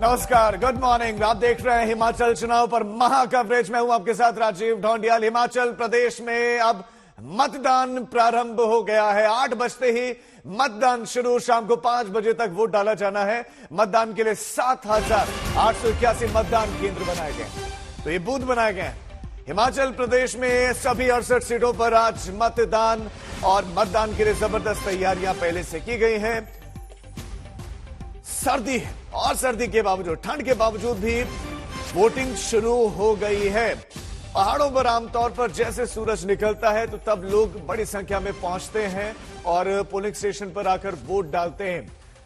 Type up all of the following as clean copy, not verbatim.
नमस्कार, good morning. आप देख रहे हैं हिमाचल चुनाव पर महा कवरेज। मैं हूं आपके साथ राजीव ढोंडियाल। हिमाचल प्रदेश में अब मतदान प्रारंभ हो गया है। 8 बजते ही मतदान शुरू। शाम को 5 बजे तक वोट डाला जाना है। मतदान के लिए 7,881 मतदान केंद्र बनाए गए, तो ये बूथ बनाए गए हैं। हिमाचल प्रदेश में सभी 68 सीटों पर आज मतदान, और मतदान के लिए जबरदस्त तैयारियां पहले से की गई हैं। सर्दी है, और सर्दी के बावजूद, ठंड के बावजूद भी वोटिंग शुरू हो गई है। पहाड़ों पर आमतौर पर जैसे सूरज निकलता है तो तब लोग बड़ी संख्या में पहुंचते हैं और पोलिंग स्टेशन पर आकर वोट डालते हैं।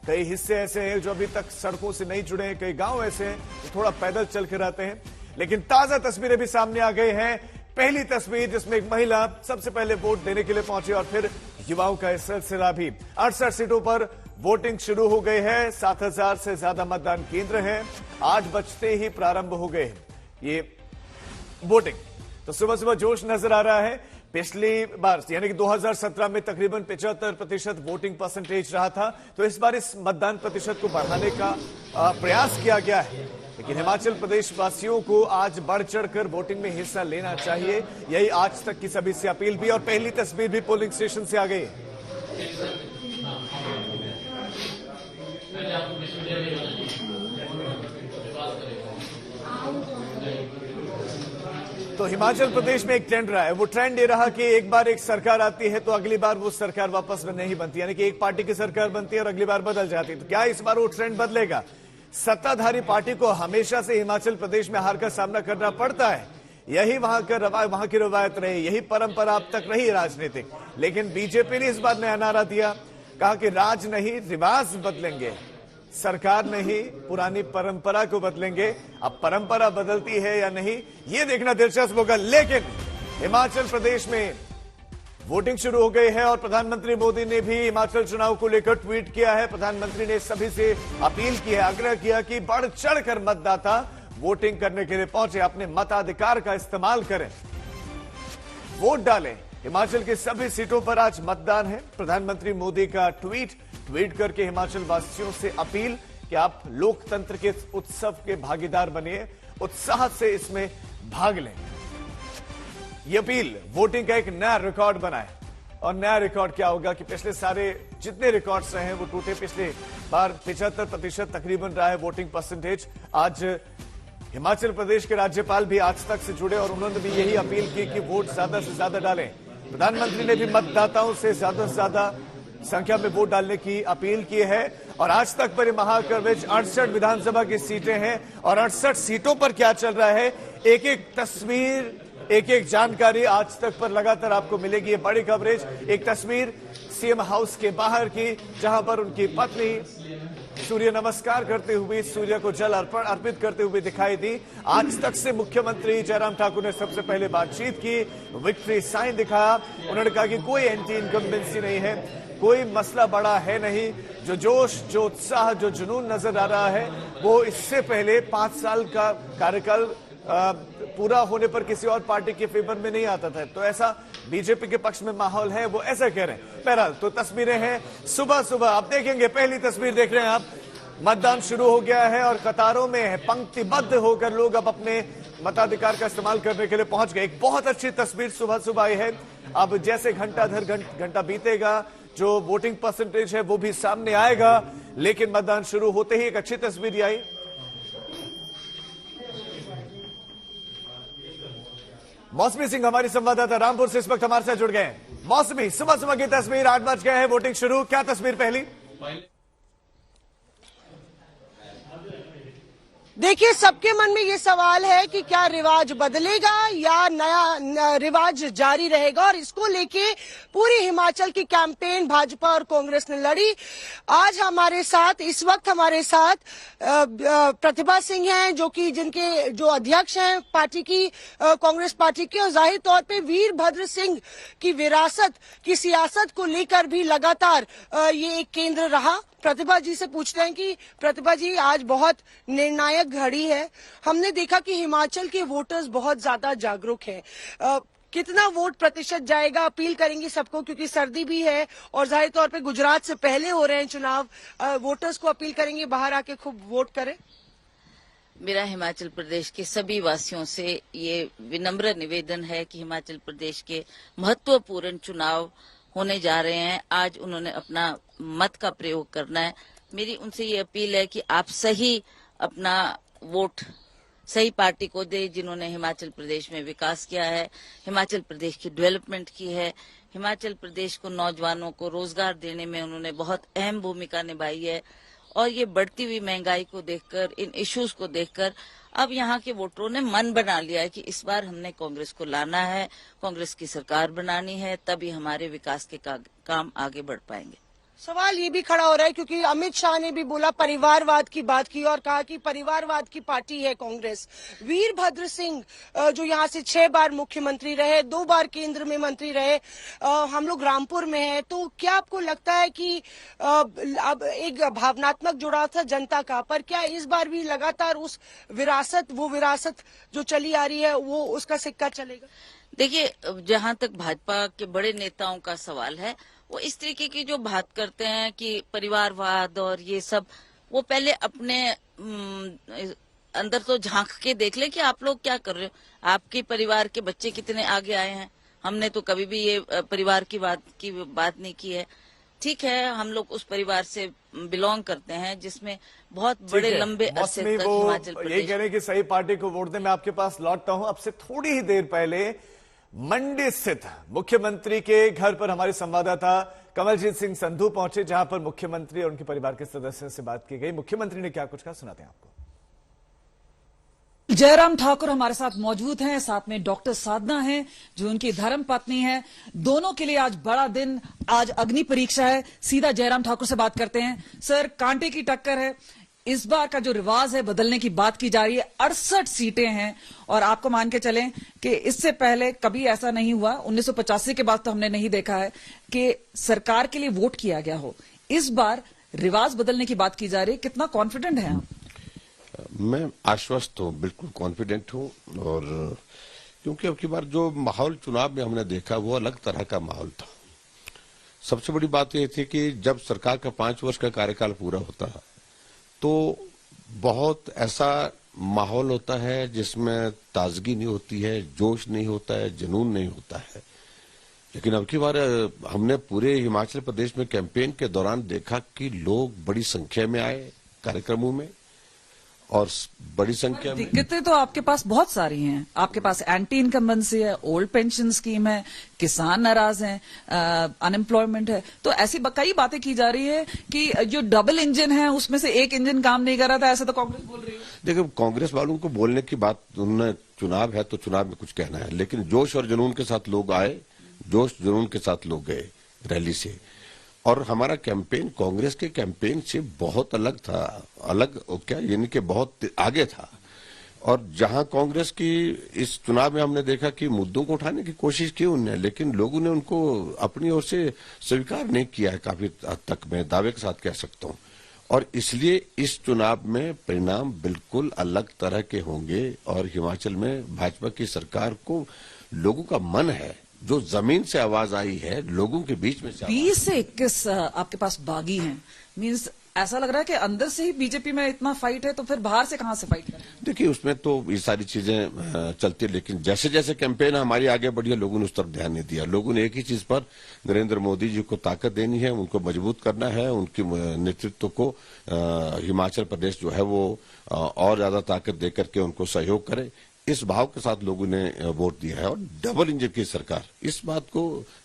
कई हिस्से ऐसे हैं जो अभी तक सड़कों से नहीं जुड़े हैं, कई गांव ऐसे हैं जो थोड़ा पैदल चल के रहते हैं। लेकिन ताजा तस्वीरें भी सामने आ गई हैं। पहली तस्वीर जिसमें एक महिला सबसे पहले वोट देने के लिए पहुंची, और फिर युवाओं का इस सिलसिला भी। 68 सीटों पर वोटिंग शुरू हो गई है। 7,000 से ज्यादा मतदान केंद्र हैं। 8 बजते ही प्रारंभ हो गए ये वोटिंग। तो सुबह सुबह जोश नजर आ रहा है। पिछली बार यानी कि 2017 में तकरीबन 75% वोटिंग परसेंटेज रहा था, तो इस बार इस मतदान प्रतिशत को बढ़ाने का प्रयास किया गया है। लेकिन हिमाचल प्रदेश वासियों को आज बढ़ चढ़कर वोटिंग में हिस्सा लेना चाहिए, यही आज तक की सभी से अपील भी। और पहली तस्वीर भी पोलिंग स्टेशन से आ गई है। तो हिमाचल प्रदेश में एक ट्रेंड रहा है। वो ट्रेंड ये रहा कि एक बार एक सरकार आती है तो अगली बार वो सरकार वापस नहीं बनती, यानी कि एक पार्टी की सरकार बनती है और अगली बार बदल जाती है। तो क्या इस बार वो ट्रेंड बदलेगा? सत्ताधारी पार्टी को हमेशा से हिमाचल प्रदेश में हार का सामना करना पड़ता है। यही वहां की रवायत रही, यही परंपरा अब तक रही राजनीतिक। लेकिन बीजेपी ने इस बार नया नारा दिया, कहा कि राज नहीं रिवाज बदलेंगे, सरकार नहीं पुरानी परंपरा को बदलेंगे। अब परंपरा बदलती है या नहीं, यह देखना दिलचस्प होगा। लेकिन हिमाचल प्रदेश में वोटिंग शुरू हो गई है और प्रधानमंत्री मोदी ने भी हिमाचल चुनाव को लेकर ट्वीट किया है। प्रधानमंत्री ने सभी से अपील की है, आग्रह किया कि बढ़ चढ़कर मतदाता वोटिंग करने के लिए पहुंचे, अपने मताधिकार का इस्तेमाल करें, वोट डालें। हिमाचल की सभी सीटों पर आज मतदान है। प्रधानमंत्री मोदी का ट्वीट करके हिमाचल वासियों से अपील कि आप लोकतंत्र के उत्सव के भागीदार बनिए, उत्साह से इसमें भाग लें। यह अपील वोटिंग का एक नया रिकॉर्ड बनाए। और नया रिकॉर्ड क्या होगा कि पिछले सारे जितने रिकॉर्ड्स रहे हैं वो टूटे। पिछले बार 75% तकरीबन रहा है वोटिंग परसेंटेज। आज हिमाचल प्रदेश के राज्यपाल भी आज तक से जुड़े और उन्होंने भी यही अपील की कि वोट ज्यादा से ज्यादा डालें। प्रधानमंत्री ने भी मतदाताओं से ज्यादा संख्या में वोट डालने की अपील की है। और आज तक पर महाकवरेज 68 विधानसभा की सीटें हैं और 68 सीटों पर क्या चल रहा है, एक एक तस्वीर, एक एक जानकारी आज तक पर लगातार आपको मिलेगी। ये बड़ी कवरेज। एक तस्वीर सीएम हाउस के बाहर की, जहां पर उनकी पत्नी सूर्य नमस्कार करते हुए, सूर्य को जल अर्पित करते हुए दिखाई दी। आज तक से मुख्यमंत्री जयराम ठाकुर ने सबसे पहले बातचीत की, विक्ट्री साइन दिखाया। उन्होंने कहा कि कोई एंटी इनकम्बेंसी नहीं है, कोई मसला बड़ा है नहीं। जो जोश, जो उत्साह, जो जुनून नजर आ रहा है वो इससे पहले 5 साल का कार्यकाल पूरा होने पर किसी और पार्टी के फेवर में नहीं आता था। तो ऐसा बीजेपी के पक्ष में माहौल है, वो ऐसा कह रहे हैं। बहरहाल तो तस्वीरें हैं सुबह सुबह आप देखेंगे। पहली तस्वीर देख रहे हैं आप, मतदान शुरू हो गया है और कतारों में है, पंक्तिबद्ध होकर लोग अब अपने मताधिकार का इस्तेमाल करने के लिए पहुंच गए। एक बहुत अच्छी तस्वीर सुबह सुबह आई है। अब जैसे घंटा बीतेगा, जो वोटिंग परसेंटेज है वो भी सामने आएगा। लेकिन मतदान शुरू होते ही एक अच्छी तस्वीर आई। मौसमी सिंह हमारी संवाददाता रामपुर से इस वक्त हमारे साथ जुड़ गए हैं। मौसमी, सुबह सुबह की तस्वीर, 8 बज गए हैं, वोटिंग शुरू, क्या तस्वीर पहली? देखिए, सबके मन में ये सवाल है कि क्या रिवाज बदलेगा या नया रिवाज जारी रहेगा, और इसको लेके पूरी हिमाचल की कैंपेन भाजपा और कांग्रेस ने लड़ी। आज हमारे साथ, इस वक्त हमारे साथ प्रतिभा सिंह हैं, जो अध्यक्ष हैं पार्टी की, कांग्रेस पार्टी की, और जाहिर तौर पे वीरभद्र सिंह की विरासत की सियासत को लेकर भी लगातार ये एक केंद्र रहा। प्रतिभा जी से पूछते हैं कि प्रतिभा जी, आज बहुत निर्णायक घड़ी है। हमने देखा कि हिमाचल के वोटर्स बहुत ज्यादा जागरूक हैं। कितना वोट प्रतिशत जाएगा? अपील करेंगी सबको, क्योंकि सर्दी भी है और जाहिर तौर पे गुजरात से पहले हो रहे हैं चुनाव। वोटर्स को अपील करेंगे बाहर आके खूब वोट करें। मेरा हिमाचल प्रदेश के सभी वासियों से ये विनम्र निवेदन है कि हिमाचल प्रदेश के महत्वपूर्ण चुनाव होने जा रहे हैं। आज उन्होंने अपना मत का प्रयोग करना है। मेरी उनसे ये अपील है कि आप सही अपना वोट सही पार्टी को दे, जिन्होंने हिमाचल प्रदेश में विकास किया है, हिमाचल प्रदेश की डेवलपमेंट की है, हिमाचल प्रदेश को नौजवानों को रोजगार देने में उन्होंने बहुत अहम भूमिका निभाई है। और ये बढ़ती हुई महंगाई को देखकर, इन इश्यूज को देखकर अब यहाँ के वोटरों ने मन बना लिया है कि इस बार हमने कांग्रेस को लाना है, कांग्रेस की सरकार बनानी है, तभी हमारे विकास के काम आगे बढ़ पाएंगे। सवाल ये भी खड़ा हो रहा है क्योंकि अमित शाह ने भी बोला, परिवारवाद की बात की और कहा कि परिवारवाद की पार्टी है कांग्रेस। वीरभद्र सिंह जो यहाँ से 6 बार मुख्यमंत्री रहे, 2 बार केंद्र में मंत्री रहे, हम लोग रामपुर में हैं, तो क्या आपको लगता है कि अब एक भावनात्मक जुड़ाव था जनता का, पर क्या इस बार भी लगातार उस विरासत जो चली आ रही है वो उसका सिक्का चलेगा? देखिए, जहाँ तक भाजपा के बड़े नेताओं का सवाल है, वो इस तरीके की जो बात करते हैं कि परिवारवाद और ये सब, वो पहले अपने अंदर तो झांक के देख ले कि आप लोग क्या कर रहे हो। आपके परिवार के बच्चे कितने आगे आए हैं। हमने तो कभी भी ये परिवार की बात नहीं की है। ठीक है, हम लोग उस परिवार से बिलोंग करते हैं जिसमें बहुत बड़े लंबे अरसे तक हिमाचल प्रदेश। यही कह रहे हैं कि सही पार्टी को वोट दें। मैं आपके पास लौटता हूं। अब से थोड़ी ही देर पहले मंडी स्थित मुख्यमंत्री के घर पर हमारे संवाददाता कमलजीत सिंह संधू पहुंचे, जहां पर मुख्यमंत्री और उनके परिवार के सदस्यों से बात की गई। मुख्यमंत्री ने क्या कुछ कहा, सुनाते हैं आपको। जयराम ठाकुर हमारे साथ मौजूद हैं, साथ में डॉक्टर साधना हैं जो उनकी धर्म पत्नी है। दोनों के लिए आज बड़ा दिन, आज अग्नि परीक्षा है। सीधा जयराम ठाकुर से बात करते हैं। सर, कांटे की टक्कर है। इस बार का जो रिवाज है बदलने की बात की जा रही है। 68 सीटें हैं और आपको मान के चलें कि इससे पहले कभी ऐसा नहीं हुआ, 1985 के बाद तो हमने नहीं देखा है कि सरकार के लिए वोट किया गया हो। इस बार रिवाज बदलने की बात की जा रही है। कितना कॉन्फिडेंट है आप? मैं आश्वस्त हूं, बिल्कुल कॉन्फिडेंट हूं। और क्योंकि अब की बार जो माहौल चुनाव में हमने देखा वो अलग तरह का माहौल था। सबसे बड़ी बात यह थी कि जब सरकार का 5 वर्ष का कार्यकाल पूरा होता तो बहुत ऐसा माहौल होता है जिसमें ताजगी नहीं होती है, जोश नहीं होता है, जुनून नहीं होता है। लेकिन अब की बार हमने पूरे हिमाचल प्रदेश में कैंपेन के दौरान देखा कि लोग बड़ी संख्या में आए कार्यक्रमों में, और बड़ी संख्या में दिक्कतें तो आपके पास बहुत सारी हैं। आपके पास एंटी इनकम्बेंसी है, ओल्ड पेंशन स्कीम है, किसान नाराज हैं, अनएम्प्लॉयमेंट है। तो ऐसी कई बातें की जा रही है कि जो डबल इंजन है उसमें से एक इंजन काम नहीं कर रहा था, ऐसा तो कांग्रेस बोल रही है। देखो, कांग्रेस वालों को बोलने की बात, उन्होंने चुनाव है तो चुनाव में कुछ कहना है, लेकिन जोश और जुनून के साथ लोग आए, जोश जुनून के साथ लोग गए रैली से। और हमारा कैंपेन कांग्रेस के कैंपेन से बहुत अलग था। अलग क्या, यानी कि बहुत आगे था। और जहां कांग्रेस की इस चुनाव में हमने देखा कि मुद्दों को उठाने की कोशिश की उन्होंने, लेकिन लोगों ने उनको अपनी ओर से स्वीकार नहीं किया है काफी हद तक, मैं दावे के साथ कह सकता हूं। और इसलिए इस चुनाव में परिणाम बिल्कुल अलग तरह के होंगे। और हिमाचल में भाजपा की सरकार को लोगों का मन है, जो जमीन से आवाज आई है, लोगों के बीच में 20 से 21 आपके पास बागी हैं। मींस ऐसा लग रहा है कि अंदर से ही बीजेपी में इतना फाइट है, तो फिर बाहर से कहां से फाइट करें? देखिए, उसमें तो ये सारी चीजें चलती है, लेकिन जैसे जैसे कैंपेन हमारी आगे बढ़ी है, लोगों ने उस तरफ ध्यान नहीं दिया। लोगों ने एक ही चीज पर, नरेंद्र मोदी जी को ताकत देनी है, उनको मजबूत करना है, उनके नेतृत्व को हिमाचल प्रदेश जो है वो और ज्यादा ताकत देकर के उनको सहयोग करे। इस भाव के साथ लोगों ने वोट दिया है। और डबल इंजन की सरकार, इस बात को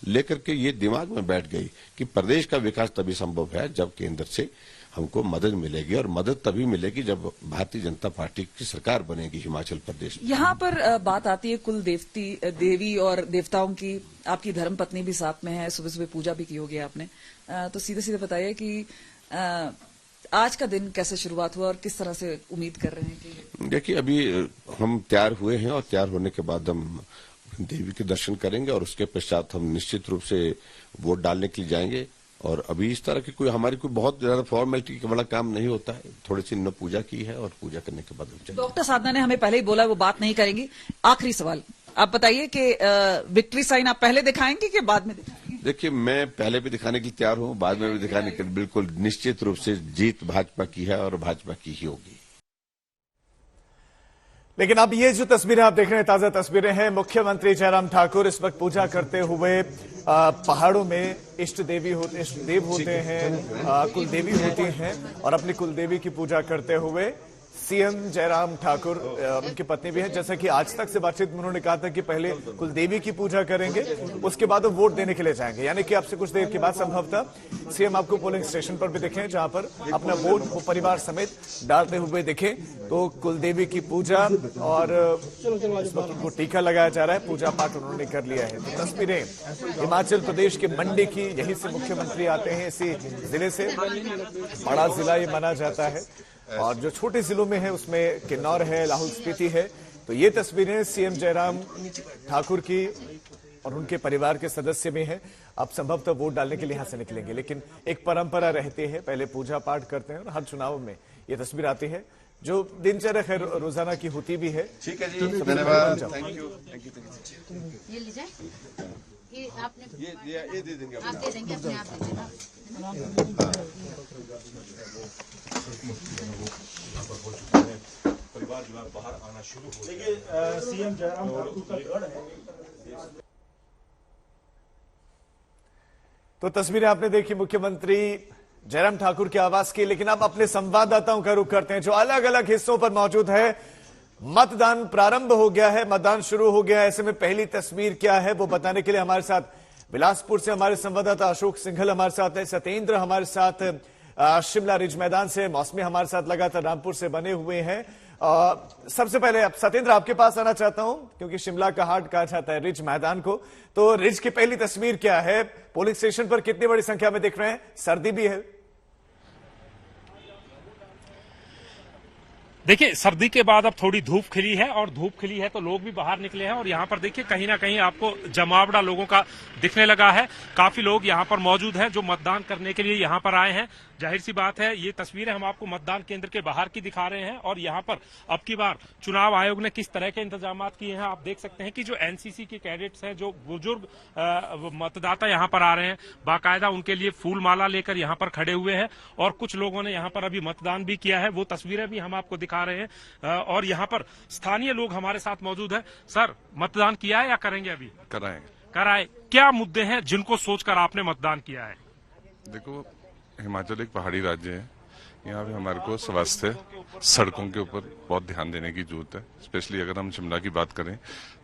लेकर के ये दिमाग में बैठ गई कि प्रदेश का विकास तभी संभव है जब केंद्र से हमको मदद मिलेगी, और मदद तभी मिलेगी जब भारतीय जनता पार्टी की सरकार बनेगी हिमाचल प्रदेश में। यहाँ पर बात आती है कुल देवी और देवताओं की। आपकी धर्म पत्नी भी साथ में है, सुबह सुबह पूजा भी की होगी आपने। तो सीधे सीधे बताइए कि आज का दिन कैसे शुरुआत हुआ और किस तरह से उम्मीद कर रहे हैं कि? देखिए, अभी हम तैयार हुए हैं और तैयार होने के बाद हम देवी के दर्शन करेंगे और उसके पश्चात हम निश्चित रूप से वोट डालने के लिए जाएंगे। और अभी इस तरह की कोई हमारी कोई बहुत ज्यादा फॉर्मेलिटी वाला काम नहीं होता है। थोड़ी सी इन्होंने पूजा की है और पूजा करने के बाद हम चलेंगे। डॉक्टर साधना ने हमें पहले ही बोला वो बात नहीं करेंगी। आखिरी सवाल, आप बताइए कि विक्ट्री साइन आप पहले दिखाएंगे कि बाद में दिखाएंगे? देखिए, मैं पहले भी दिखाने के लिए तैयार हूं, बाद में भी दिखाने के लिए। बिल्कुल निश्चित रूप से जीत भाजपा की है और भाजपा की ही होगी। लेकिन अब ये जो तस्वीरें आप देख रहे हैं, ताजा तस्वीरें हैं। मुख्यमंत्री जयराम ठाकुर इस वक्त पूजा करते हुए पहाड़ों में इष्ट देव होते हैं, कुल देवी होती हैं, और अपनी कुल देवी की पूजा करते हुए सीएम जयराम ठाकुर, उनकी पत्नी भी है, जैसा कि आज तक से बातचीत में उन्होंने कहा था कि पहले कुल देवी की पूजा करेंगे, उसके बाद वो वोट देने के लिए जाएंगे। यानी कि अब से कुछ देर के बाद संभवतः सीएम आपको पोलिंग स्टेशन पर भी दिखें, जहां पर अपना वोट वो परिवार समेत डालते हुए दिखे। तो कुल देवी की पूजा और इस वक्त उनको टीका लगाया जा रहा है, पूजा पाठ उन्होंने कर लिया है। तो तस्वीरें हिमाचल प्रदेश के मंडी की, यहीं से मुख्यमंत्री आते हैं, इसी जिले से, बड़ा जिला ये माना जाता है, और जो छोटे जिलों में है उसमें किन्नौर है, लाहौल स्पीति है। तो ये तस्वीरें सीएम जयराम ठाकुर की और उनके परिवार के सदस्य भी हैं। अब संभवतः वोट डालने के लिए यहां से निकलेंगे, लेकिन एक परंपरा रहती है, पहले पूजा पाठ करते हैं और हर चुनाव में ये तस्वीर आती है, जो दिनचर्या खैर रोजाना की होती भी है। ठीक है जी, धन्यवाद। ये ले जाए, ये आपने ये दे देंगे, आप दे देंगे, अपने आप दे देना। परिवार जो है बाहर आना शुरू हो गया। देखिए, सीएम जयराम ठाकुर का गढ़ है। तो तस्वीरें आपने देखी मुख्यमंत्री जयराम ठाकुर के आवास की, लेकिन अब अपने संवाददाताओं का रुख करते हैं जो अलग अलग हिस्सों पर मौजूद है। मतदान प्रारंभ हो गया है, मतदान शुरू हो गया है, ऐसे में पहली तस्वीर क्या है वो बताने के लिए हमारे साथ बिलासपुर से हमारे संवाददाता अशोक सिंघल हमारे साथ है, सत्येंद्र हमारे साथ शिमला रिज मैदान से, मौसमी हमारे साथ लगातार रामपुर से बने हुए हैं। सबसे पहले अब सत्येंद्र आपके पास आना चाहता हूं, क्योंकि शिमला का हाट कहा जाता है रिज मैदान को। तो रिज की पहली तस्वीर क्या है? पोलिंग स्टेशन पर कितनी बड़ी संख्या में दिख रहे हैं? सर्दी भी है? देखिए, सर्दी के बाद अब थोड़ी धूप खिली है, और धूप खिली है तो लोग भी बाहर निकले हैं, और यहाँ पर देखिए कहीं ना कहीं आपको जमावड़ा लोगों का दिखने लगा है। काफी लोग यहाँ पर मौजूद हैं जो मतदान करने के लिए यहाँ पर आए हैं। जाहिर सी बात है, ये तस्वीरें हम आपको मतदान केंद्र के बाहर की दिखा रहे हैं, और यहाँ पर अब की बार चुनाव आयोग ने किस तरह के इंतजाम किए हैं आप देख सकते हैं कि जो एनसीसी के कैडेट्स हैं, जो बुजुर्ग मतदाता यहाँ पर आ रहे हैं, बाकायदा उनके लिए फूल माला लेकर यहाँ पर खड़े हुए हैं, और कुछ लोगों ने यहाँ पर अभी मतदान भी किया है, वो तस्वीरें भी हम आपको दिखा रहे हैं। और यहाँ पर स्थानीय लोग हमारे साथ मौजूद है। सर, मतदान किया है या करेंगे? अभी कराए। क्या मुद्दे हैं जिनको सोचकर आपने मतदान किया है? देखो, हिमाचल एक पहाड़ी राज्य है, यहाँ पे हमारे को स्वास्थ्य, सड़कों के ऊपर बहुत ध्यान देने की जरूरत है। स्पेशली अगर हम शिमला की बात करें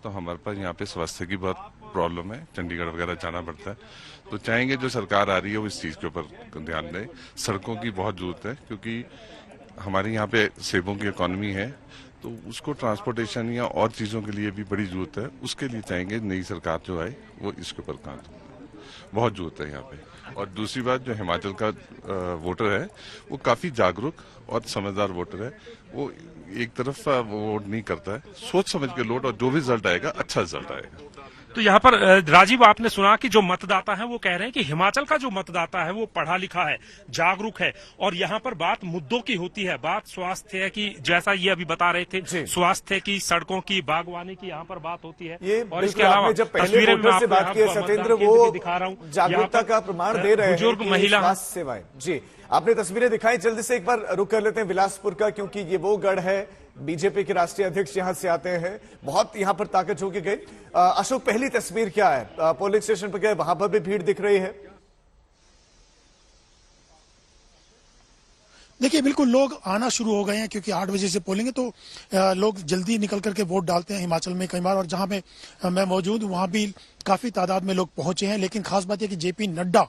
तो हमारे पास यहाँ पे स्वास्थ्य की बहुत प्रॉब्लम है, चंडीगढ़ वगैरह जाना पड़ता है। तो चाहेंगे जो सरकार आ रही है वो इस चीज के ऊपर ध्यान दे। सड़कों की बहुत जरूरत है, क्योंकि हमारे यहाँ पे सेबों की इकोनॉमी है, तो उसको ट्रांसपोर्टेशन या और चीजों के लिए भी बड़ी जरूरत है। उसके लिए चाहेंगे नई सरकार जो आए वो इसके ऊपर काम, बहुत जरूरत है यहाँ पे। और दूसरी बात, जो हिमाचल का वोटर है वो काफी जागरूक और समझदार वोटर है। वो एक तरफ वोट नहीं करता है, सोच समझ के वोट, और जो भी रिजल्ट आएगा अच्छा रिजल्ट आएगा। तो यहाँ पर राजीव, आपने सुना कि जो मतदाता है वो कह रहे हैं कि हिमाचल का जो मतदाता है वो पढ़ा लिखा है, जागरूक है, और यहाँ पर बात मुद्दों की होती है, बात स्वास्थ्य की, जैसा ये अभी बता रहे थे, स्वास्थ्य की, सड़कों की, बागवानी की यहाँ पर बात होती है। और इसके अलावा जब पहले वोटर से बात की सत्येंद्र, वो दिखा रहा हूँ, जागरूकता का प्रमाण दे रहे हैं, बुजुर्ग महिला स्वास्थ्य सेवाएं। जी, आपने तस्वीरें दिखाई, जल्दी से एक बार रुक कर लेते हैं बिलासपुर का, क्योंकि ये वो गढ़ है, बीजेपी के राष्ट्रीय अध्यक्ष यहां से आते हैं, बहुत यहां पर ताकत झोंकी गई। अशोक, पहली तस्वीर क्या है? पोलिंग स्टेशन पर क्या है? वहां पर भी भीड़ दिख रही है? देखिए, बिल्कुल लोग आना शुरू हो गए हैं, क्योंकि 8 बजे से पोलिंग है, तो लोग जल्दी निकल करके वोट डालते हैं हिमाचल में कई बार। और जहां पे मैं मौजूद हूं वहां भी काफी तादाद में लोग पहुंचे हैं। लेकिन खास बात यह कि जेपी नड्डा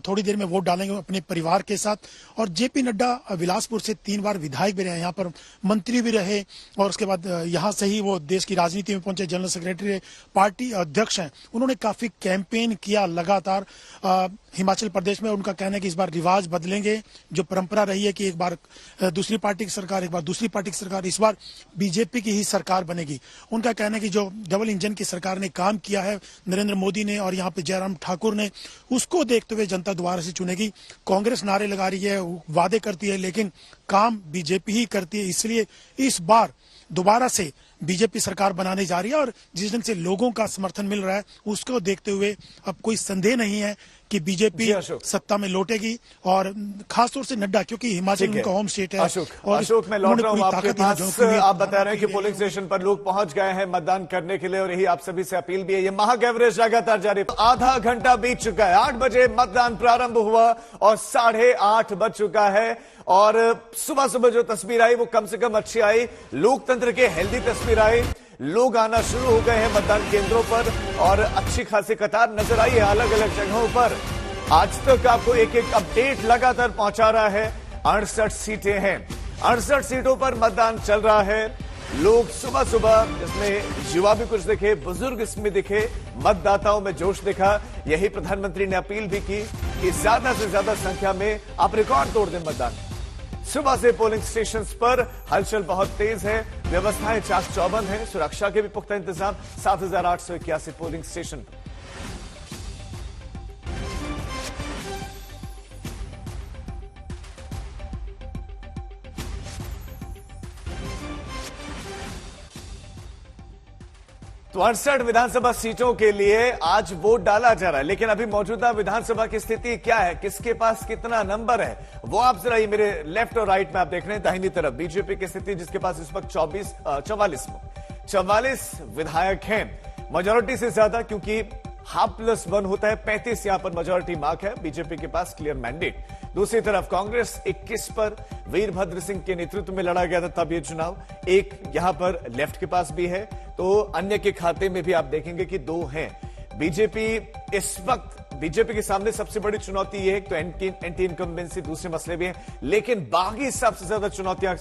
थोड़ी देर में वोट डालेंगे अपने परिवार के साथ। और जेपी नड्डा बिलासपुर से 3 बार विधायक भी रहे, यहाँ पर मंत्री भी रहे, और उसके बाद यहाँ से ही वो देश की राजनीति में पहुंचे, जनरल सेक्रेटरी, पार्टी अध्यक्ष हैं। उन्होंने काफी कैंपेन किया लगातार हिमाचल प्रदेश में। उनका कहना है कि इस बार रिवाज बदलेंगे, जो परंपरा रही है कि एक बार दूसरी पार्टी की सरकार, एक बार दूसरी पार्टी की सरकार, इस बार बीजेपी की ही सरकार बनेगी। उनका कहना है कि जो डबल इंजन की सरकार ने काम किया है नरेंद्र मोदी ने और यहाँ पे जयराम ठाकुर ने, उसको देखते हुए जनता दोबारा से चुनेगी। कांग्रेस नारे लगा रही है, वादे करती है, लेकिन काम बीजेपी ही करती है। इसलिए इस बार दोबारा से बीजेपी सरकार बनाने जा रही है, और जिस ढंग से लोगों का समर्थन मिल रहा है उसको देखते हुए अब कोई संदेह नहीं है कि बीजेपी जी, अशोक। सत्ता में लौटेगी, और खासतौर से नड्डा, क्योंकि हिमाचल ठीक है। उनका होम स्टेट है। अशोक मैं लौट रहा हूं आपके पास। आप बता रहे हैं कि पोलिंग स्टेशन पर लोग पहुंच गए हैं मतदान करने के लिए, और यही आप सभी से अपील भी है। ये महागैवरेज लगातार जारी, आधा घंटा बीत चुका है। 8 बजे मतदान प्रारंभ हुआ और 8:30 बज चुका है, और सुबह सुबह जो तस्वीर आई वो कम से कम अच्छी आई, लोकतंत्र के हेल्दी तस्वीर आई। लोग आना शुरू हो गए हैं मतदान केंद्रों पर, और अच्छी खासी कतार नजर आई है अलग अलग जगहों पर। आज तक आपको एक एक अपडेट लगातार पहुंचा रहा है। 68 सीटें हैं, 68 सीटों पर मतदान चल रहा है। लोग सुबह सुबह, इसमें युवा भी कुछ दिखे, बुजुर्ग इसमें दिखे, मतदाताओं में जोश दिखा। यही प्रधानमंत्री ने अपील भी की कि ज्यादा से ज्यादा संख्या में आप रिकॉर्ड तोड़ दें मतदान। सुबह से पोलिंग स्टेशंस पर हलचल बहुत तेज है, व्यवस्थाएं चाक चौबंद हैं, सुरक्षा के भी पुख्ता इंतजाम। 7,881 पोलिंग स्टेशन पर। तो 68 विधानसभा सीटों के लिए आज वोट डाला जा रहा है, लेकिन अभी मौजूदा विधानसभा की स्थिति क्या है, किसके पास कितना नंबर है, वो आप जरा ये मेरे लेफ्ट और राइट में आप देख रहे हैं। दाहिनी तरफ बीजेपी की स्थिति, जिसके पास इस वक्त 44 विधायक हैं, मेजोरिटी से ज्यादा, क्योंकि ½ होता है। 35 यहां पर मेजोरिटी मार्क है, बीजेपी के पास क्लियर मैंडेट। दूसरी तरफ कांग्रेस 21 पर वीरभद्र सिंह के नेतृत्व में लड़ा गया था तब ये चुनाव। एक यहां पर लेफ्ट के पास भी है, तो अन्य के खाते में भी आप देखेंगे कि 2 हैं। बीजेपी इस वक्त, बीजेपी के सामने सबसे बड़ी चुनौती ये है, तो एंटी इनकम्बेंसी, दूसरे मसले भी हैं, लेकिन बाकी सबसे ज्यादा चुनौतियां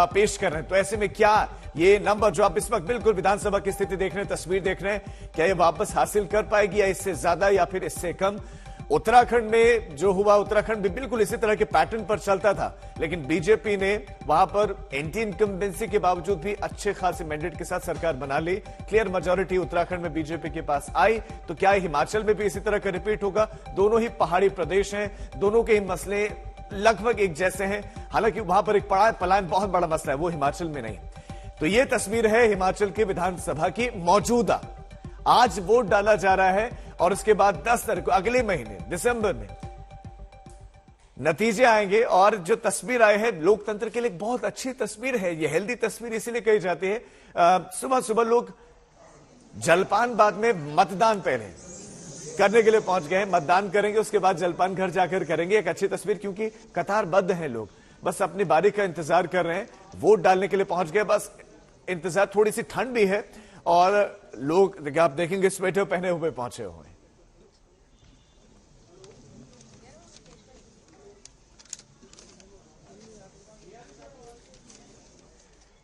पेश कर रहे हैं। तो ऐसे में क्या ये नंबर जो आप इस वक्त बिल्कुल विधानसभा की स्थिति देख रहे हैं, तस्वीर देख रहे हैं, क्या ये वापस हासिल कर पाएगी, या इससे ज्यादा या फिर इससे कम? उत्तराखंड में जो हुआ, उत्तराखंड भी बिल्कुल इसी तरह के पैटर्न पर चलता था, लेकिन बीजेपी ने वहां पर एंटी इनकम्बेंसी के बावजूद भी अच्छे खासे मैंडेट के साथ सरकार बना ली। क्लियर मेजॉरिटी उत्तराखंड में बीजेपी के पास आई। तो क्या हिमाचल में भी इसी तरह का रिपीट होगा? दोनों ही पहाड़ी प्रदेश हैं, दोनों के ही मसले लगभग एक जैसे हैं, हालांकि वहां पर एक पलायन बहुत बड़ा मसला है, वो हिमाचल में नहीं। तो ये तस्वीर है हिमाचल के विधानसभा की मौजूदा। आज वोट डाला जा रहा है, और उसके बाद 10 तारीख को, अगले महीने दिसंबर में नतीजे आएंगे। और जो तस्वीर आए हैं, लोकतंत्र के लिए बहुत अच्छी तस्वीर है, ये हेल्दी तस्वीर इसीलिए कही जाती है। सुबह सुबह लोग जलपान बाद में मतदान पहले करने के लिए पहुंच गए हैं, मतदान करेंगे, उसके बाद जलपान घर जाकर करेंगे। एक अच्छी तस्वीर, क्योंकि कतारबद्ध हैं लोग, बस अपनी बारी का इंतजार कर रहे हैं, वोट डालने के लिए पहुंच गए, बस इंतजार। थोड़ी सी ठंड भी है, और लोग आप देखेंगे स्वेटर पहने हुए पहुंचे हुए।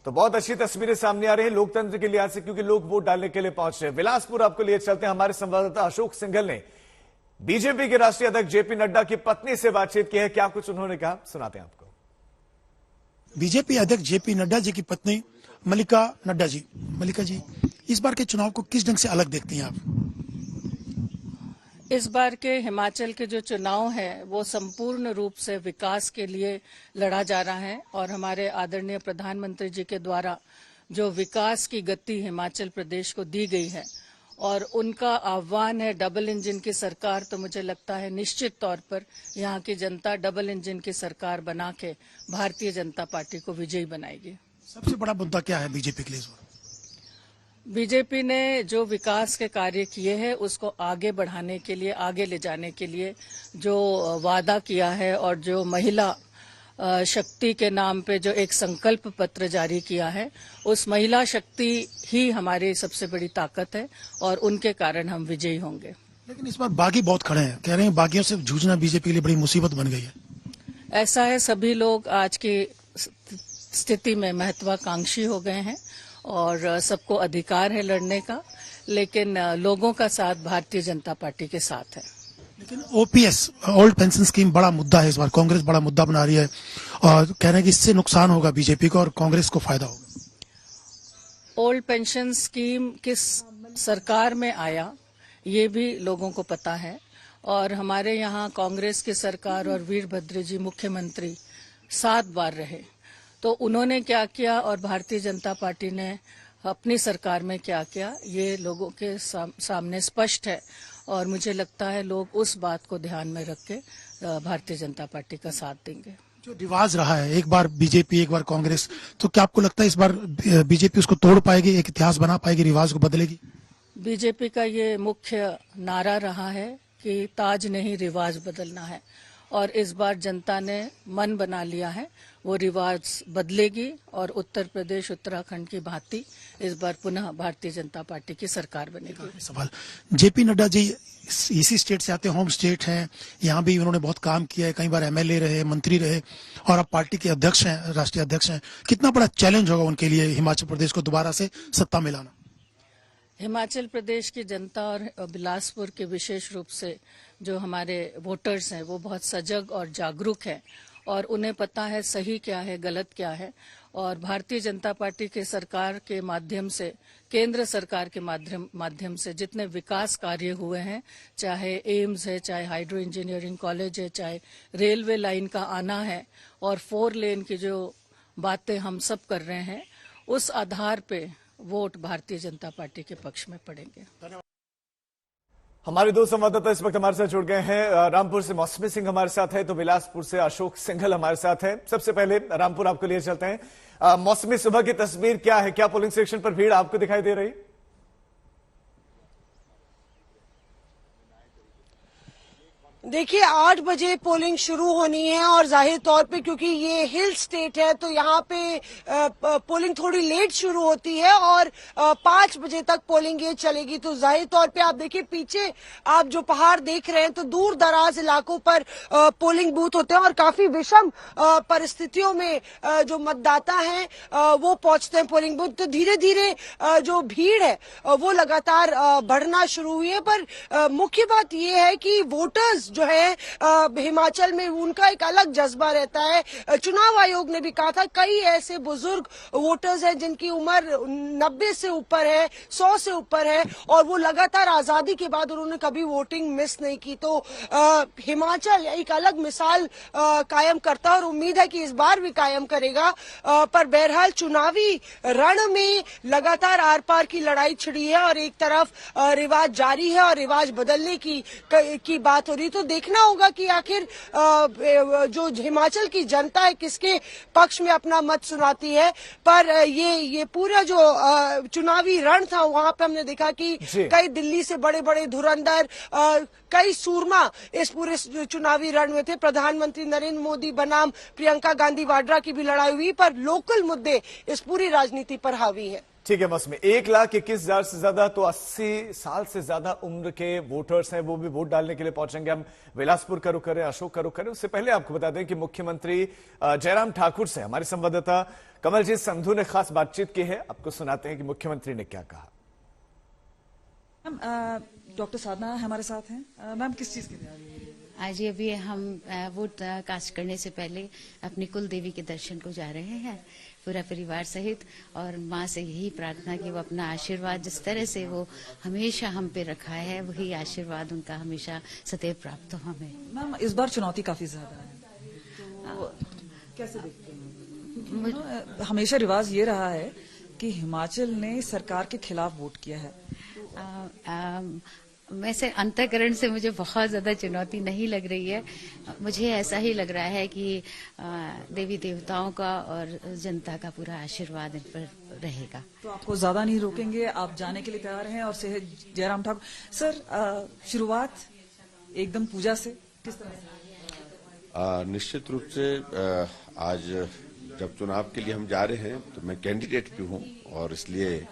तो बहुत अच्छी तस्वीरें सामने आ रही है लोकतंत्र के लिहाज से, क्योंकि लोग वोट डालने के लिए पहुंच रहे हैं। बिलासपुर आपको लिए चलते हैं, हमारे संवाददाता अशोक सिंघल ने बीजेपी के राष्ट्रीय अध्यक्ष जेपी नड्डा की पत्नी से बातचीत की है। क्या कुछ उन्होंने कहा, सुनाते हैं आपको। बीजेपी अध्यक्ष जेपी नड्डा जी की पत्नी मल्लिका नड्डा जी। मल्लिका जी, इस बार के चुनाव को किस ढंग से अलग देखती हैं आप? इस बार के हिमाचल के जो चुनाव है वो संपूर्ण रूप से विकास के लिए लड़ा जा रहा है, और हमारे आदरणीय प्रधानमंत्री जी के द्वारा जो विकास की गति हिमाचल प्रदेश को दी गई है, और उनका आह्वान है डबल इंजन की सरकार, तो मुझे लगता है निश्चित तौर पर यहाँ की जनता डबल इंजन की सरकार बना के भारतीय जनता पार्टी को विजयी बनाएगी। सबसे बड़ा मुद्दा क्या है बीजेपी के लिए इस बार? बीजेपी ने जो विकास के कार्य किए हैं उसको आगे बढ़ाने के लिए, आगे ले जाने के लिए जो वादा किया है, और जो महिला शक्ति के नाम पे जो एक संकल्प पत्र जारी किया है, उस महिला शक्ति ही हमारी सबसे बड़ी ताकत है, और उनके कारण हम विजयी होंगे। लेकिन इस बार बागी बहुत खड़े हैं, कह रहे हैं बागियों से जूझना बीजेपी के लिए बड़ी मुसीबत बन गई है। ऐसा है, सभी लोग आज की स्थिति में महत्वाकांक्षी हो गए हैं, और सबको अधिकार है लड़ने का, लेकिन लोगों का साथ भारतीय जनता पार्टी के साथ है। लेकिन ओपीएस, ओल्ड पेंशन स्कीम बड़ा मुद्दा है इस बार, कांग्रेस बड़ा मुद्दा बना रही है, और कह रहे हैं कि इससे नुकसान होगा बीजेपी को और कांग्रेस को फायदा होगा। ओल्ड पेंशन स्कीम किस सरकार में आया ये भी लोगों को पता है, और हमारे यहाँ कांग्रेस की सरकार और वीरभद्र जी मुख्यमंत्री 7 बार रहे, तो उन्होंने क्या किया और भारतीय जनता पार्टी ने अपनी सरकार में क्या किया, ये लोगों के सामने स्पष्ट है। और मुझे लगता है लोग उस बात को ध्यान में रख के भारतीय जनता पार्टी का साथ देंगे। जो रिवाज रहा है, एक बार बीजेपी एक बार कांग्रेस, तो क्या आपको लगता है इस बार बीजेपी उसको तोड़ पाएगी, एक इतिहास बना पाएगी, रिवाज को बदलेगी? बीजेपी का ये मुख्य नारा रहा है कि ताज नहीं रिवाज बदलना है, और इस बार जनता ने मन बना लिया है, वो रिवाज बदलेगी और उत्तर प्रदेश उत्तराखंड की भांति इस बार पुनः भारतीय जनता पार्टी की सरकार बनेगी। सवाल, जेपी नड्डा जी इसी स्टेट से आते हैं, होम स्टेट हैं, यहाँ भी उन्होंने बहुत काम किया है, कई बार एमएलए रहे, मंत्री रहे, और अब पार्टी के अध्यक्ष हैं, राष्ट्रीय अध्यक्ष हैं। कितना बड़ा चैलेंज होगा उनके लिए हिमाचल प्रदेश को दोबारा से सत्ता में लाना? हिमाचल प्रदेश की जनता और बिलासपुर के विशेष रूप से जो हमारे वोटर्स हैं वो बहुत सजग और जागरूक हैं, और उन्हें पता है सही क्या है, गलत क्या है। और भारतीय जनता पार्टी के सरकार के माध्यम से, केंद्र सरकार के माध्यम से जितने विकास कार्य हुए हैं, चाहे एम्स है, चाहे हाइड्रो इंजीनियरिंग कॉलेज है, चाहे रेलवे लाइन का आना है, और 4 लेन की जो बातें हम सब कर रहे हैं, उस आधार पे वोट भारतीय जनता पार्टी के पक्ष में पड़ेंगे। हमारे 2 संवाददाता इस वक्त हमारे साथ जुड़ गए हैं। रामपुर से मौसमी सिंह हमारे साथ है, तो बिलासपुर से अशोक सिंघल हमारे साथ है। सबसे पहले रामपुर आपको लिए चलते हैं। मौसमी, सुबह की तस्वीर क्या है? क्या पोलिंग स्टेशन पर भीड़ आपको दिखाई दे रही? देखिए 8 बजे पोलिंग शुरू होनी है, और जाहिर तौर पे क्योंकि ये हिल स्टेट है तो यहाँ पे पोलिंग थोड़ी लेट शुरू होती है, और 5 बजे तक पोलिंग ये चलेगी। तो जाहिर तौर पे आप देखिए पीछे आप जो पहाड़ देख रहे हैं, तो दूर दराज इलाकों पर पोलिंग बूथ होते हैं, और काफी विषम परिस्थितियों में जो मतदाता हैं वो पहुंचते हैं पोलिंग बूथ। तो धीरे धीरे जो भीड़ है वो लगातार बढ़ना शुरू हुई है। पर मुख्य बात ये है कि वोटर्स जो है हिमाचल में उनका एक अलग जज्बा रहता है। चुनाव आयोग ने भी कहा था कई ऐसे बुजुर्ग वोटर्स हैं जिनकी उम्र 90 से ऊपर है, 100 से ऊपर है, और वो लगातार आजादी के बाद उन्होंने कभी वोटिंग मिस नहीं की। तो हिमाचल एक अलग मिसाल कायम करता है, और उम्मीद है कि इस बार भी कायम करेगा। पर बहरहाल चुनावी रण में लगातार आर पार की लड़ाई छिड़ी है, और एक तरफ रिवाज जारी है और रिवाज बदलने की बात हो रही। तो देखना होगा कि आखिर जो हिमाचल की जनता है किसके पक्ष में अपना मत सुनाती है। पर ये पूरा जो चुनावी रण था, वहां पे हमने देखा कि कई दिल्ली से बड़े बड़े धुरंधर, कई सूरमा इस पूरे चुनावी रण में थे। प्रधानमंत्री नरेंद्र मोदी बनाम प्रियंका गांधी वाड्रा की भी लड़ाई हुई, पर लोकल मुद्दे इस पूरी राजनीति पर हावी है। ठीक है मौसमी, 1,21,000 से ज्यादा, तो 80 साल से ज्यादा उम्र के वोटर्स हैं, वो भी वोट डालने के लिए पहुंचेंगे। हम बिलासपुर का रुख करें, अशोक का रुख करें, उससे पहले आपको बता दें कि मुख्यमंत्री जयराम ठाकुर से हमारे संवाददाता कमलजीत संधू ने खास बातचीत की है। आपको सुनाते हैं कि मुख्यमंत्री ने क्या कहा। डॉक्टर साधना हमारे साथ हैं। मैम, किस चीज की तैयारी? आज अभी हम वोट कास्ट करने से पहले अपनी कुल देवी के दर्शन को जा रहे हैं, पूरा परिवार सहित, और माँ से यही प्रार्थना कि वो अपना आशीर्वाद जिस तरह से वो हमेशा हम पे रखा है, वही आशीर्वाद उनका हमेशा सदैव प्राप्त हो हमें। मैम, इस बार चुनौती काफी ज्यादा है, तो कैसे देखते हैं? हमेशा रिवाज ये रहा है कि हिमाचल ने सरकार के खिलाफ वोट किया है। वैसे अंतःकरण से मुझे बहुत ज्यादा चुनौती नहीं लग रही है। मुझे ऐसा ही लग रहा है कि देवी देवताओं का और जनता का पूरा आशीर्वाद इन पर रहेगा। तो आपको ज्यादा नहीं रोकेंगे, आप जाने के लिए तैयार हैं? और जयराम ठाकुर सर, शुरुआत एकदम पूजा से किस तरह से? निश्चित रूप से आज जब चुनाव के लिए हम जा रहे हैं तो मैं कैंडिडेट भी हूँ, और इसलिए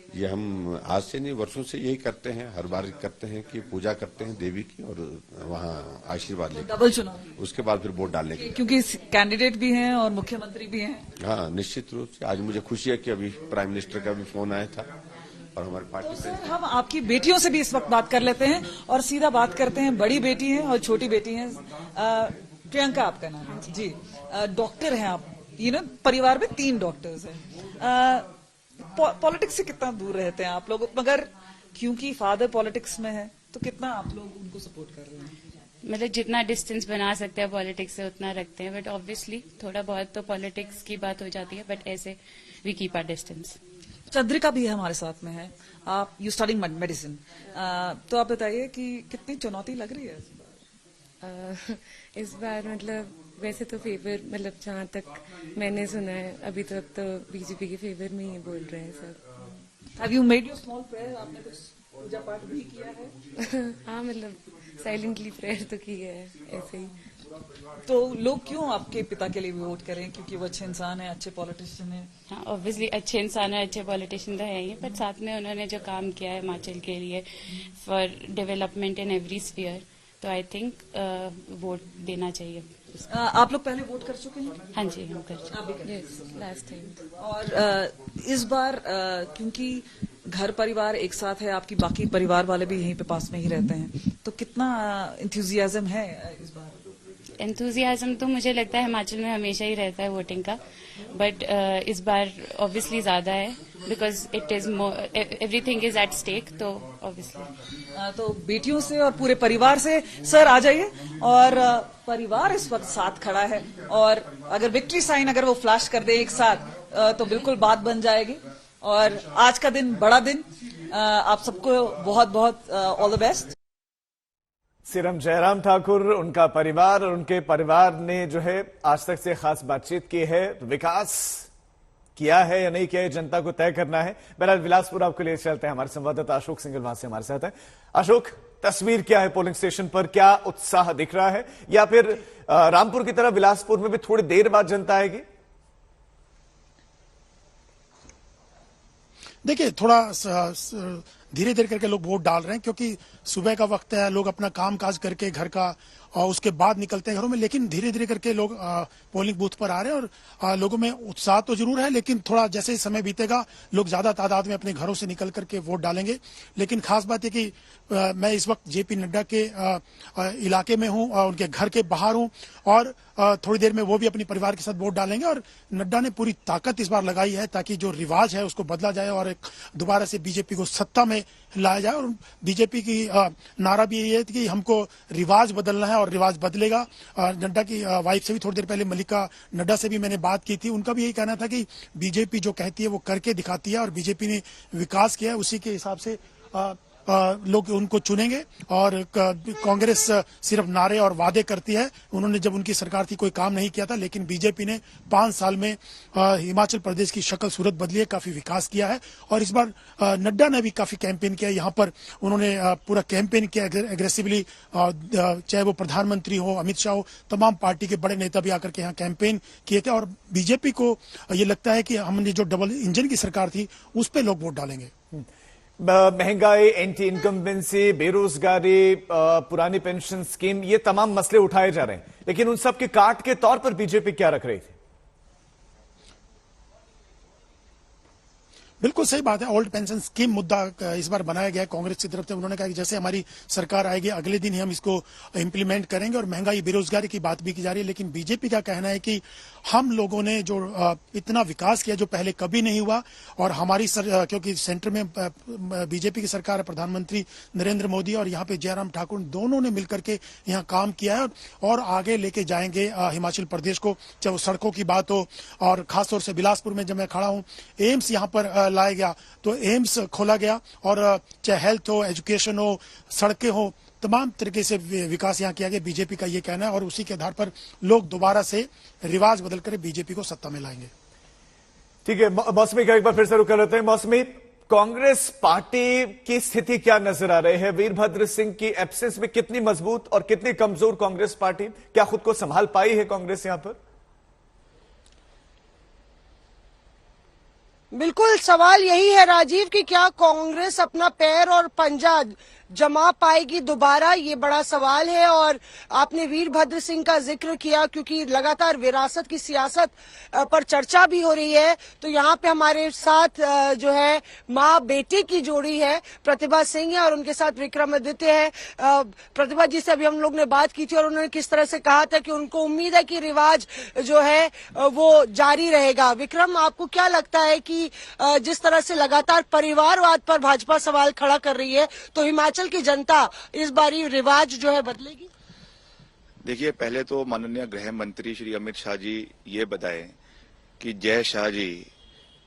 ये हम आज से नहीं वर्षों से यही करते हैं, हर बार करते हैं कि पूजा करते हैं देवी की और वहाँ आशीर्वाद लेते हैं। डबल चुनाव, उसके बाद फिर वोट डालने के, क्योंकि कैंडिडेट भी हैं और मुख्यमंत्री भी हैं। हाँ, निश्चित रूप से आज मुझे खुशी है कि अभी प्राइम मिनिस्टर का भी फोन आया था, और हमारे पार्टी से हम आपकी बेटियों से भी इस वक्त बात कर लेते हैं, और सीधा बात करते हैं। बड़ी बेटी है और छोटी बेटी है। प्रियंका आपका नाम है जी, डॉक्टर हैं आप, परिवार में 3 डॉक्टर्स हैं। पॉलिटिक्स से कितना दूर रहते हैं आप लोग? मगर क्योंकि फादर पॉलिटिक्स में है, तो कितना आप लोग उनको सपोर्ट कर रहे हैं? मतलब जितना डिस्टेंस बना सकते हैं पॉलिटिक्स से उतना रखते हैं, बट ऑब्वियसली थोड़ा बहुत तो पॉलिटिक्स की बात हो जाती है, बट ऐसे we keep our distance. Chandrika भी हमारे साथ में है, आप यू स्टडिंग मेडिसिन, तो आप बताइए कि कितनी चुनौती लग रही है इस बार? मतलब वैसे तो फेवर, मतलब जहाँ तक मैंने सुना है अभी तक तो बीजेपी के फेवर में ही बोल रहे हैं सब। Have you made your small prayer? आपने कुछ पूजा पाठ भी किया है? हाँ, मतलब साइलेंटली प्रेयर तो की है ऐसे ही। तो लोग क्यों आपके पिता के लिए भी वोट करें? क्योंकि वो अच्छे इंसान है, अच्छे पॉलिटिशियन है। हाँ, ऑब्वियसली अच्छे इंसान है, अच्छे पॉलिटिशियन तो है ही, बट साथ में उन्होंने जो काम किया है हिमाचल के लिए for development in every sphere, तो आई थिंक वोट देना चाहिए। आप लोग पहले वोट कर चुके हैं? हाँ जी, हम कर चुके हैं लास्ट टाइम। और इस बार क्योंकि घर परिवार एक साथ है, आपकी बाकी परिवार वाले भी यहीं पे पास में ही रहते हैं, तो कितना इंथुजियाज्म है इस बार? एंथुजियाज्म तो मुझे लगता है हिमाचल में हमेशा ही रहता है वोटिंग का, बट इस बार ऑब्वियसली ज्यादा है because it is everything is at stake, तो ऑब्वियसली। तो बेटियों से और पूरे परिवार से सर आ जाइए, और परिवार इस वक्त साथ खड़ा है, और अगर विक्ट्री साइन अगर वो फ्लैश कर दे एक साथ तो बिल्कुल बात बन जाएगी। और आज का दिन बड़ा दिन, आप सबको बहुत बहुत all the best. CM Jairam Thakur, उनका परिवार और उनके परिवार ने जो है आज तक से खास बातचीत की है। विकास किया है या नहीं किया है जनता को तय करना है। बहरहाल बिलासपुर आपके लिए चलते हैं, हमारे संवाददाता अशोक सिंघल वहां से हमारे साथ है। अशोक, तस्वीर क्या है पोलिंग स्टेशन पर? क्या उत्साह दिख रहा है, या फिर रामपुर की तरह बिलासपुर में भी थोड़ी देर बाद जनता आएगी? देखिए, थोड़ा धीरे धीरे करके लोग वोट डाल रहे हैं, क्योंकि सुबह का वक्त है, लोग अपना काम काज करके घर का और उसके बाद निकलते हैं घरों में। लेकिन धीरे धीरे करके लोग पोलिंग बूथ पर आ रहे हैं, और लोगों में उत्साह तो जरूर है, लेकिन थोड़ा जैसे ही समय बीतेगा लोग ज्यादा तादाद में अपने घरों से निकल करके वोट डालेंगे। लेकिन खास बात है कि मैं इस वक्त जेपी नड्डा के इलाके में हूं, उनके घर के बाहर हूं, और थोड़ी देर में वो भी अपने परिवार के साथ वोट डालेंगे। और नड्डा ने पूरी ताकत इस बार लगाई है ताकि जो रिवाज है उसको बदला जाए और एक दोबारा से बीजेपी को सत्ता में लाया जाए। और बीजेपी की नारा भी यही है कि हमको रिवाज बदलना है, और रिवाज बदलेगा। नड्डा की वाइफ से भी थोड़ी देर पहले मल्लिका नड्डा से भी मैंने बात की थी, उनका भी यही कहना था कि बीजेपी जो कहती है वो करके दिखाती है, और बीजेपी ने विकास किया है, उसी के हिसाब से लोग उनको चुनेंगे। और कांग्रेस सिर्फ नारे और वादे करती है। उन्होंने जब उनकी सरकार थी कोई काम नहीं किया था, लेकिन बीजेपी ने 5 साल में हिमाचल प्रदेश की शक्ल सूरत बदली है, काफी विकास किया है। और इस बार नड्डा ने भी काफी कैंपेन किया, यहाँ पर उन्होंने पूरा कैंपेन किया एग्रेसिवली, चाहे वो प्रधानमंत्री हो, अमित शाह हो, तमाम पार्टी के बड़े नेता भी आकर के यहाँ कैंपेन किए थे। और बीजेपी को ये लगता है कि हमने जो डबल इंजन की सरकार थी उस पर लोग वोट डालेंगे। महंगाई, एंटी इनकम्बेंसी, बेरोजगारी, पुरानी पेंशन स्कीम, ये तमाम मसले उठाए जा रहे हैं, लेकिन उन सब के काट के तौर पर बीजेपी क्या रख रही थी? बिल्कुल सही बात है। ओल्ड पेंशन स्कीम मुद्दा इस बार बनाया गया है कांग्रेस की तरफ से। उन्होंने कहा कि जैसे हमारी सरकार आएगी अगले दिन ही हम इसको इम्प्लीमेंट करेंगे, और महंगाई बेरोजगारी की बात भी की जा रही है। लेकिन बीजेपी का कहना है कि हम लोगों ने जो इतना विकास किया जो पहले कभी नहीं हुआ, और हमारी क्योंकि सेंटर में बीजेपी की सरकार है, प्रधानमंत्री नरेंद्र मोदी और यहाँ पे जयराम ठाकुर, दोनों ने मिलकर के यहाँ काम किया है, और आगे लेके जाएंगे हिमाचल प्रदेश को। चाहे वो सड़कों की बात हो, और खासतौर से बिलासपुर में जब मैं खड़ा हूँ, एम्स यहाँ पर लाया गया, तो एम्स खोला गया, और चाहे हेल्थ हो, एजुकेशन हो, सड़कें हो, तमाम तरीके से विकास यहाँ किया गया। बीजेपी का ये कहना है, और उसी के आधार पर लोग दोबारा से रिवाज बदलकर बीजेपी को सत्ता में लाएंगे। ठीक है, मौसमी का एक बार फिर से रुक कर लेते हैं। मौसमी, कांग्रेस पार्टी की स्थिति क्या नजर आ रही है? वीरभद्र सिंह की एब्सेंस में कितनी मजबूत और कितनी कमजोर कांग्रेस पार्टी, क्या खुद को संभाल पाई है कांग्रेस यहां पर? बिल्कुल, सवाल यही है राजीव कि क्या कांग्रेस अपना पैर और पंजा जमा पाएगी दोबारा, ये बड़ा सवाल है। और आपने वीरभद्र सिंह का जिक्र किया, क्योंकि लगातार विरासत की सियासत पर चर्चा भी हो रही है। तो यहाँ पे हमारे साथ जो है माँ बेटे की जोड़ी है, प्रतिभा सिंह है और उनके साथ विक्रमादित्य है। प्रतिभा जी से अभी हम लोग ने बात की थी, और उन्होंने किस तरह से कहा था कि उनको उम्मीद है कि रिवाज जो है वो जारी रहेगा। विक्रम, आपको क्या लगता है कि जिस तरह से लगातार परिवारवाद पर भाजपा सवाल खड़ा कर रही है, तो हिमाचल की जनता इस बारी रिवाज जो है बदलेगी? देखिए, पहले तो माननीय गृह मंत्री श्री अमित शाह जी ये बताएं कि जय शाह जी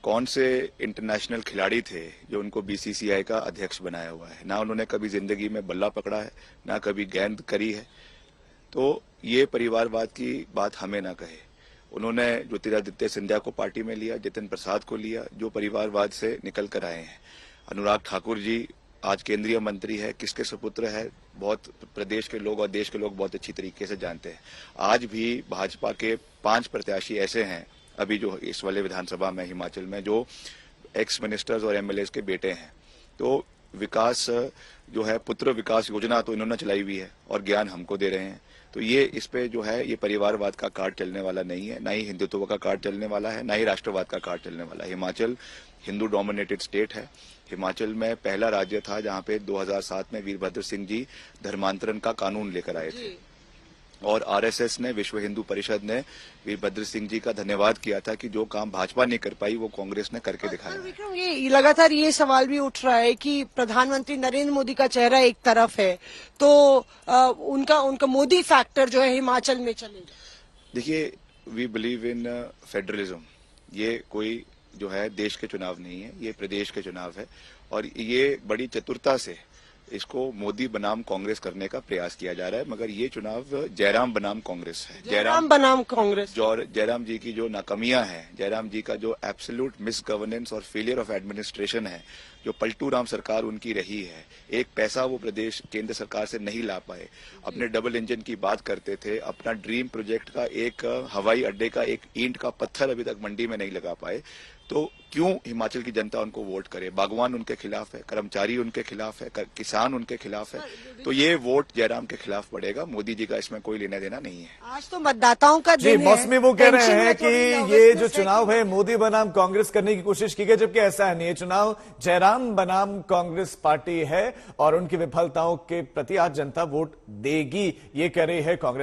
कौन से इंटरनेशनल खिलाड़ी थे जो उनको बीसीसीआई का अध्यक्ष बनाया हुआ है। ना उन्होंने कभी जिंदगी में बल्ला पकड़ा है, ना कभी गेंद करी है। तो ये परिवारवाद की बात हमें ना कहे। उन्होंने ज्योतिरादित्य सिंधिया को पार्टी में लिया, जितिन प्रसाद को लिया, जो परिवारवाद से निकल कर आए हैं। अनुराग ठाकुर जी आज केंद्रीय मंत्री है, किसके सुपुत्र है, बहुत प्रदेश के लोग और देश के लोग बहुत अच्छी तरीके से जानते हैं। आज भी भाजपा के 5 प्रत्याशी ऐसे हैं अभी जो इस वाले विधानसभा में हिमाचल में जो एक्स मिनिस्टर्स और एमएलए के बेटे हैं। तो विकास जो है, पुत्र विकास योजना तो इन्होंने चलाई हुई है और ज्ञान हमको दे रहे हैं। तो ये इस पे जो है ये परिवारवाद का कार्ड चलने वाला नहीं है, ना ही हिंदुत्व का कार्ड चलने वाला है, ना ही राष्ट्रवाद का कार्ड चलने वाला है। हिमाचल हिंदू डोमिनेटेड स्टेट है। हिमाचल में पहला राज्य था जहां पे 2007 में वीरभद्र सिंह जी धर्मांतरण का कानून लेकर आए थे और आरएसएस ने, विश्व हिंदू परिषद ने वीरभद्र सिंह जी का धन्यवाद किया था कि जो काम भाजपा नहीं कर पाई वो कांग्रेस ने करके दिखाया। विक्रम, ये लगातार ये सवाल भी उठ रहा है कि प्रधानमंत्री नरेंद्र मोदी का चेहरा एक तरफ है तो उनका मोदी फैक्टर जो है हिमाचल में चलेगा। देखिए, वी बिलीव इन फेडरलिज्म। ये कोई जो है देश के चुनाव नहीं है, ये प्रदेश के चुनाव है और ये बड़ी चतुरता से इसको मोदी बनाम कांग्रेस करने का प्रयास किया जा रहा है। मगर ये चुनाव जयराम बनाम कांग्रेस है। जयराम बनाम कांग्रेस। जयराम जी की जो नाकामियां हैं, जयराम जी का जो एब्सोल्यूट मिस गवर्नेंस और फेलियर ऑफ एडमिनिस्ट्रेशन है, जो पलटू राम सरकार उनकी रही है, एक पैसा वो प्रदेश केंद्र सरकार से नहीं ला पाए। अपने डबल इंजन की बात करते थे, अपना ड्रीम प्रोजेक्ट का एक हवाई अड्डे का एक ईंट का पत्थर अभी तक मंडी में नहीं लगा पाए। तो क्यों हिमाचल की जनता उनको वोट करे? बागवान उनके खिलाफ है, कर्मचारी उनके खिलाफ है, किसान उनके खिलाफ है। तो ये वोट जयराम के खिलाफ पड़ेगा। मोदी जी का इसमें कोई लेना देना नहीं है। आज तो मतदाताओं का दिन है। मौसमी वो कह रहे हैं कि ये जो चुनाव है मोदी बनाम कांग्रेस करने की कोशिश की गई, जबकि ऐसा है नहीं। ये चुनाव जयराम बनाम कांग्रेस पार्टी है और उनकी विफलताओं के प्रति आज जनता वोट देगी, ये कह रही है कांग्रेस।